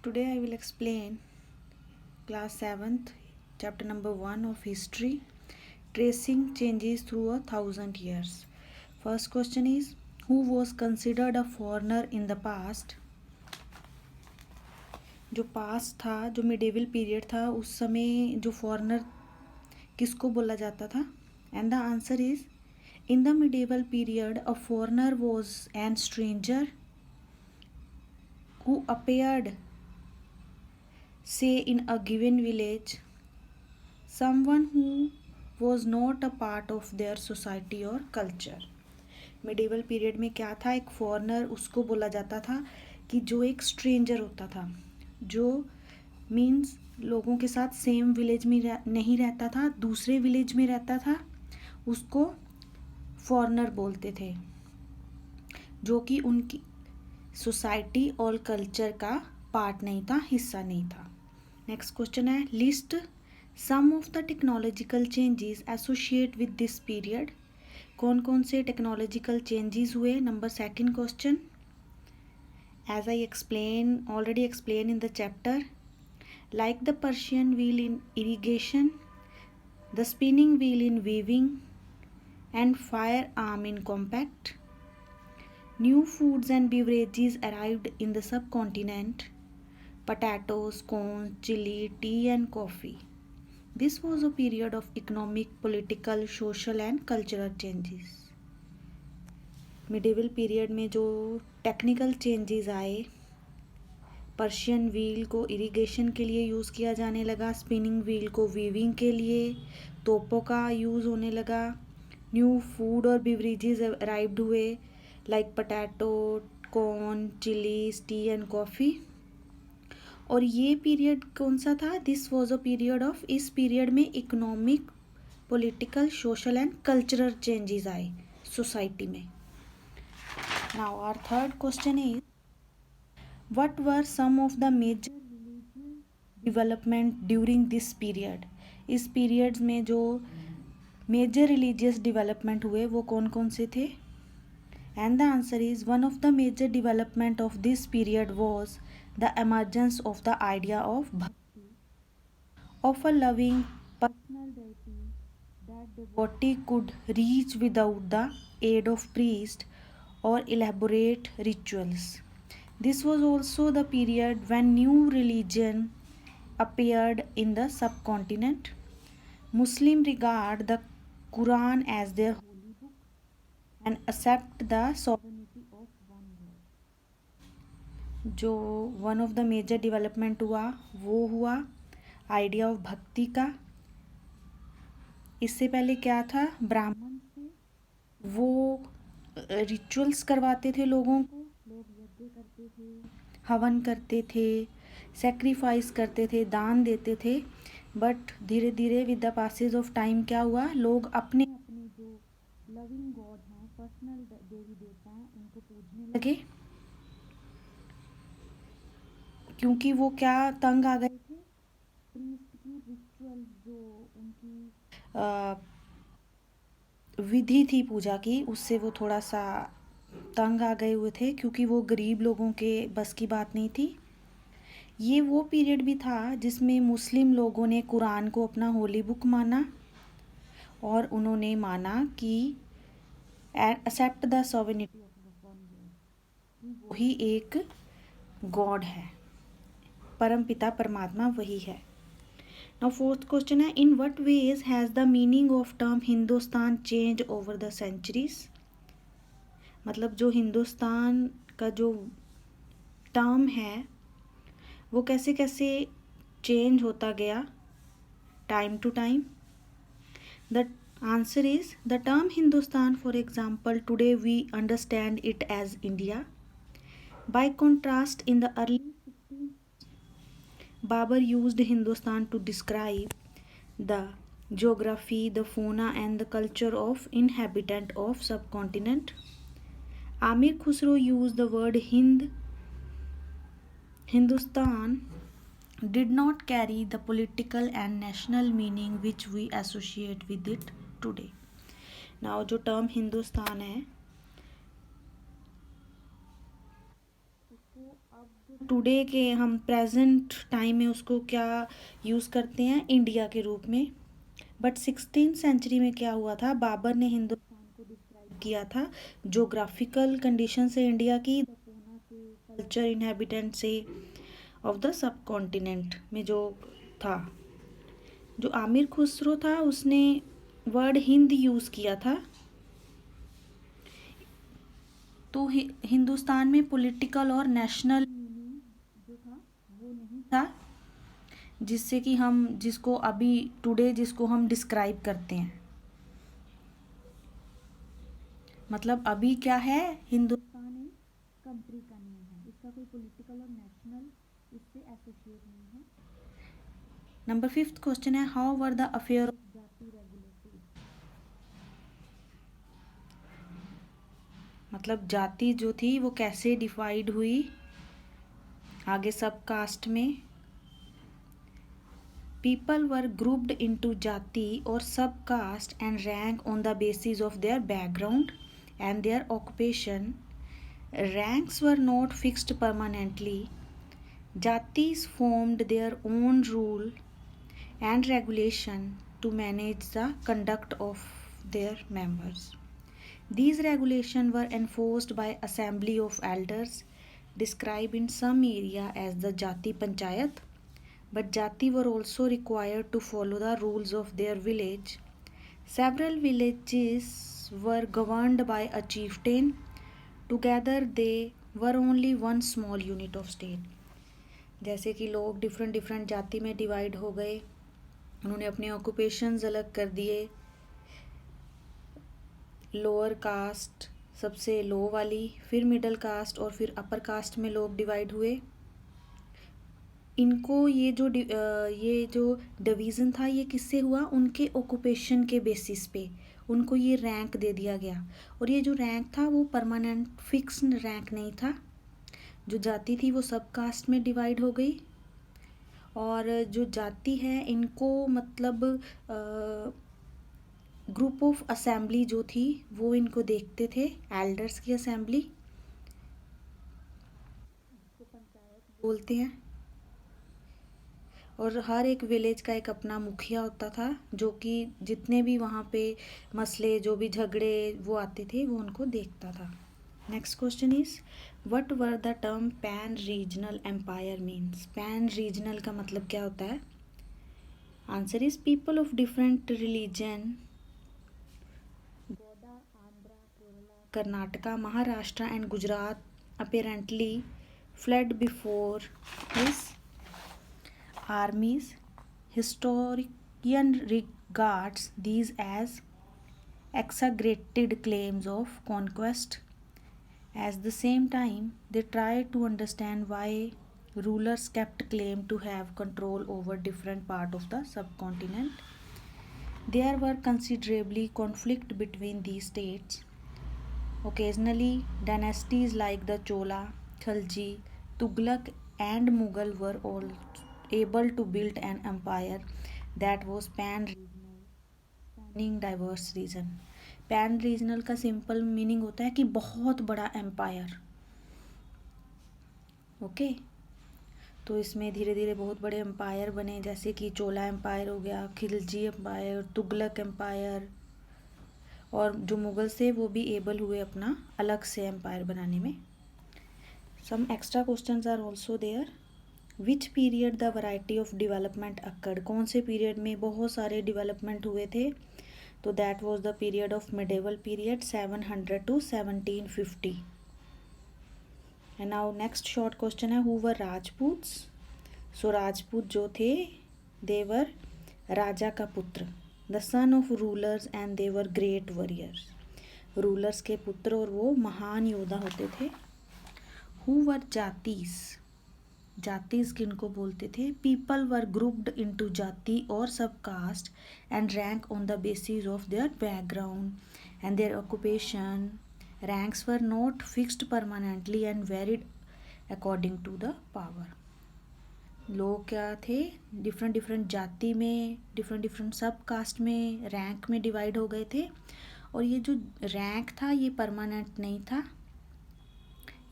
Today I will explain class 7th chapter number 1 of history, tracing changes through 1,000 years. First question is, who was considered a foreigner in the past? जो past था, जो medieval period था, उस समय जो foreigner किसको बोला जाता था? And the answer is, in the medieval period a foreigner was an stranger who appeared, say, in a given village, someone who was not a part of their society or culture. Medieval period में क्या था? एक foreigner उसको बोला जाता था कि जो एक स्ट्रेंजर होता था, जो मीन्स लोगों के साथ सेम विलेज में नहीं रहता था, दूसरे विलेज में रहता था, उसको फॉरेनर बोलते थे, जो कि उनकी सोसाइटी और कल्चर का पार्ट नहीं था, हिस्सा नहीं था. नेक्स्ट क्वेश्चन है, list some of the technological changes associate with this period. कौन कौन से टेक्नोलॉजिकल चेंजेस हुए? Number second question, as I already explain in the chapter, like the Persian wheel in irrigation, the spinning wheel in weaving, and firearm in compact. New foods and beverages arrived in the subcontinent: potatoes, corn, chili, tea, and coffee. This was a period of economic, political, social, and cultural changes. Medieval period में जो technical changes आए, Persian wheel को irrigation के लिए use किया जाने लगा, spinning wheel को वीविंग के लिए, तोपों का यूज़ होने लगा, न्यू फूड और बिवरेजेस अराइव्ड हुए like potato, corn, chillies, tea and coffee. और ये पीरियड कौन सा था? This was a period of, इस पीरियड में economic, political, social and cultural changes आए सोसाइटी में. Now our third question is, what were some of the major development during this period? इस पीरियड्स में जो मेजर रिलीजियस डेवलपमेंट हुए वो कौन कौन से थे? And the answer is, one of the major development of this period was the emergence of the idea of bhakti, of a loving personal deity that devotee could reach without the aid of priest or elaborate rituals. This was also the period when new religion appeared in the subcontinent. Muslim regard the Quran as their holy book and accept the sovereignty of one God. जो one of the major development हुआ वो हुआ idea of भक्ति का. इससे पहले क्या था? ब्राह्मण थे, वो रिचुअल्स करवाते थे लोगों को, लोग यज्ञ करते थे, हवन करते थे, सेक्रीफाइस करते थे, दान देते थे. बट धीरे धीरे with the passage of time क्या हुआ? लोग अपने अपने जो लविंग गॉड हैं, पर्सनल देवी देवता हैं, उनको पूजने लगे, क्योंकि वो क्या तंग आ गए थे प्रीस्ट की रिचुअल, जो उनकी विधि थी पूजा की, उससे वो थोड़ा सा तंग आ गए हुए थे, क्योंकि वो गरीब लोगों के बस की बात नहीं थी. ये वो पीरियड भी था जिसमें मुस्लिम लोगों ने कुरान को अपना होली बुक माना और उन्होंने माना कि accept the sovereignty of one God, वही एक गॉड है, परमपिता परमात्मा वही है. नाउ फोर्थ क्वेश्चन है, in what ways has the meaning of term Hindustan change over the centuries. मतलब जो हिंदुस्तान का जो टर्म है वो कैसे कैसे चेंज होता गया time to time. The answer is, the term Hindustan, for example, today we understand it as India. By contrast, in the early Babur used Hindustan to describe the geography, the fauna and the culture of inhabitant of subcontinent. Amir Khusro used the word Hind. Hindustan did not carry the political and national meaning which we associate with it today. Now जो term Hindustan है today के हम present time में उसको क्या use करते हैं, India के रूप में। बट 16th सेंचुरी में क्या हुआ था, बाबर ने हिंदुस्तान को डिस्क्राइब किया था जोग्राफिकल कंडीशन से इंडिया की, कल्चर, इनहेबिटेंट से ऑफ द सब कॉन्टिनेंट में जो था। जो आमिर खुसरो था उसने वर्ड हिंद यूज़ किया था। तो हिंदुस्तान में पॉलिटिकल और नेशनल जो था वो नहीं था, जिससे कि हम जिसको अभी टुडे जिसको हम डिस्क्राइब करते हैं। मतलब अभी क्या है, हिंदुस्तान एक कंट्री का नेम है, इसका कोई पॉलिटिकल और नेशनल इससे एसोसिएट नहीं है। नंबर 5th क्वेश्चन है, how were the affair of जाति रेगुलेटेड। मतलब जाति जो थी वो कैसे डिवाइड हुई आगे सब कास्ट में। People were grouped into jati or subcaste and rank on the basis of their background and their occupation. Ranks were not fixed permanently. Jatis formed their own rule and regulation to manage the conduct of their members. These regulations were enforced by assembly of elders, described in some area as the Jati Panchayat. But Jati were also required to follow the rules of their village. Several villages were governed by a chieftain. Together they were only one small unit of state. जैसे कि लोग different जाति में divide हो गए, उन्होंने अपने occupations अलग कर दिए। लोअर कास्ट सबसे लो वाली, फिर मिडिल कास्ट और फिर अपर कास्ट में लोग डिवाइड हुए। इनको ये जो डिवीज़न था ये किससे हुआ, उनके ऑक्यूपेशन के बेसिस पे उनको ये रैंक दे दिया गया। और ये जो रैंक था वो परमानेंट फिक्स रैंक नहीं था। जो जाति थी वो सब कास्ट में डिवाइड हो गई। और जो जाति है इनको मतलब ग्रुप ऑफ असेंबली जो थी वो इनको देखते थे, एल्डर्स की असेंबली बोलते हैं। और हर एक विलेज का एक अपना मुखिया होता था, जो कि जितने भी वहाँ पे मसले जो भी झगड़े वो आते थे वो उनको देखता था। Next question is, what were the term pan regional empire means. Pan regional का मतलब क्या होता है। Answer is people of different religion, गोदा, Andhra, Kerala, Karnataka, Maharashtra and Gujarat apparently fled before his armies. Historian regards these as exaggerated claims of conquest. At the same time, they tried to understand why rulers kept claim to have control over different part of the subcontinent. There were considerably conflict between these states. Occasionally, dynasties like the Chola, Khalji, Tughlaq and Mughal were all able to build an empire that was pan-regional, spanning diverse region. Pan regional का simple meaning होता है कि बहुत बड़ा empire. Okay, तो इसमें धीरे धीरे बहुत बड़े एम्पायर बने, जैसे कि चोला एम्पायर हो गया, खिलजी एम्पायर, तुगलक एम्पायर। और जो मुगल से वो भी एबल हुए अपना अलग से एम्पायर बनाने में। Some extra questions are also there. Which period the variety of development occurred. कौन से पीरियड में बहुत सारे डेवलपमेंट हुए थे, तो that was the period of medieval period 700 to 1750। And now next short question is, who were Rajputs. So Rajput जो थे देवर राजा का पुत्र, the son of rulers and they were great warriors. Rulers के पुत्र और वो महान योद्धा होते थे। हु वर जातीस। जातीस किनको बोलते थे, पीपल वर ग्रुप्ड इनटू जाति और sub caste and rank on the basis of their background and their occupation. Ranks were not fixed permanently and varied according to the power. लोग क्या थे, डिफरेंट जाति में, डिफरेंट सब कास्ट में, rank में डिवाइड हो गए थे। और ये जो रैंक था ये परमानेंट नहीं था,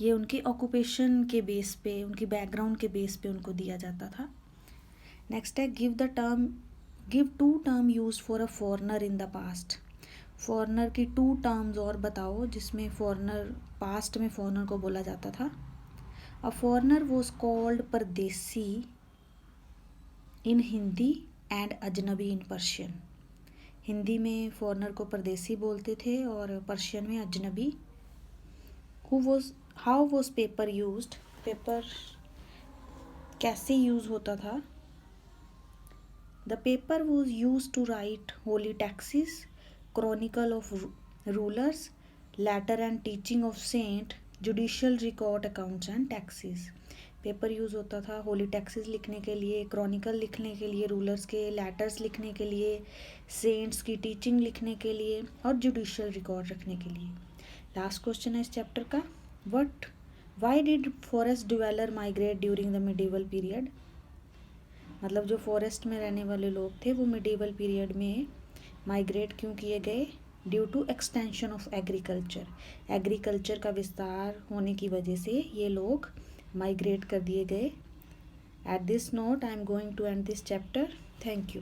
ये उनके ऑक्यूपेशन के बेस पे, उनकी बैकग्राउंड के बेस पे उनको दिया जाता था। नेक्स्ट है give to term use for a foreigner in the past. Foreigner की 2 टर्म्स और बताओ जिसमें फॉरनर, पास्ट में फॉरनर को बोला जाता था। अ फॉरनर वॉज कॉल्ड परदेसी इन हिंदी एंड अजनबी इन पर्शियन। हिंदी में फॉरनर को परदेसी बोलते थे और पर्शियन में अजनबी। How was paper used. Paper कैसे यूज होता था। The paper was use to write holy texts, chronicle of rulers, letter and teaching of saint, judicial record, accounts and taxes. Paper use होता था होली टैक्सेस लिखने के लिए, क्रॉनिकल लिखने के लिए, रूलर्स के लेटर्स लिखने के लिए, सेंट्स की टीचिंग लिखने के लिए और जुडिशियल रिकॉर्ड रखने के लिए। लास्ट क्वेश्चन है इस चैप्टर का, why did forest dweller migrate during the medieval period. मतलब जो फॉरेस्ट में रहने वाले लोग थे वो मिडिवल पीरियड में माइग्रेट क्यों किए गए। Due to extension of agriculture, agriculture का विस्तार होने की वजह से ये लोग माइग्रेट कर दिए गए। At this note I am going to end this chapter. Thank you.